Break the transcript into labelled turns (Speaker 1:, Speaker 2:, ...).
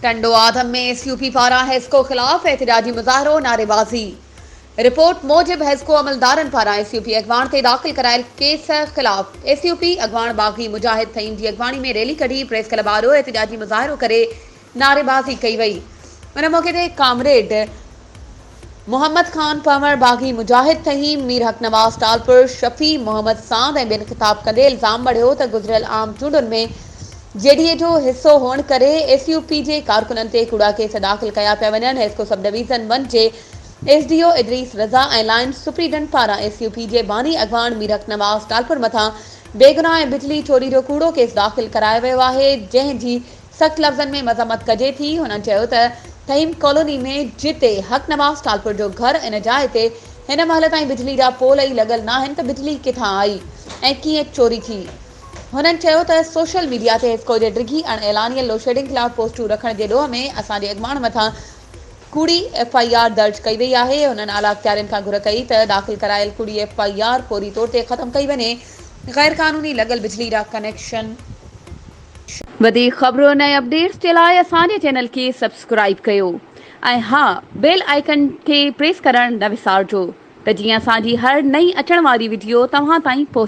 Speaker 1: टंडो आदम में एसयूपी पारां हेस्को खिलाफ एहतजाजी मुज़ाहरो नारेबाज़ी। रिपोर्ट मूजिब हेस्को अमलदारनि पारां एसयूपी अगवाण ते दाख़िल करायल केस खिलाफ एसयूपी अगवाण बाग़ी मुजाहिद तईम जी अगवाणी में रैली कढी प्रेस क्लब आरो एहतजाजी मुज़ाहरो करे नारेबाज़ी कई वई। उन मौके ते कामरेड मोहम्मद खान पंवर बाग़ी मुजाहिद तहीम मीर हक नवाज़ टालपुर शफी मोहम्मद साद ऐं ॿियनि ख़िताब कंदे इल्ज़ाम मढ़ियो त गुज़िरियल आम चूंडुनि में जेडीए जो हिस्सो हुअण करे एसयूपी जे कारकुननि ते कूड़ा केस दाख़िल कया पिया वञनि। हेस्को सब डिवीज़न 1 जे एसडीओ इदरीस रज़ा ऐं लाइन सुप्रीडेंट पारां एसयूपी जे बानी अगवान मीर हक नवाज़ टालपुर मथां बेगुनाह ऐं बिजली चोरी जो कूड़ो केस दाख़िल करायो वियो आहे, जंहिं जी सख़्त लफ़्ज़नि में मज़म्मत कजे थी। हुननि चयो त तहीम कॉलोनी में जिते हक नवाज़ टालपुर जो घर इन जाइ ते हिन महिल ताईं बिजली जा पोल ई लॻल न आहिनि त बिजली किथां आई ऐं कीअं चोरी थी। हुननि चयो त सोशल मीडिया ते हिस्को जे डिघी अणएलानियल लोडशेडिंग खिलाफ़ पोस्टूं रखण जे ॾोह में असांजे अॻवान मथां कूड़ी एफआईआर दर्ज कई वई आहे। हुननि आला अख़्तियारनि खां घुर कई त दाख़िल करायल कूड़ी एफआईआर फौरी तौर ते ख़त्म कई वञे। गैर कानूनी लॻल बिजली जा कनेक्शन। वधीक ख़बरूं ऐं अपडेट्स जे लाइ असांजे चैनल खे सब्सक्राइब कयो ऐं हा बेल आइकन खे प्रेस करणु न विसारिजो त जीअं असांजी हर नई अचण वारी वीडियो तव्हां ताईं पहुचे।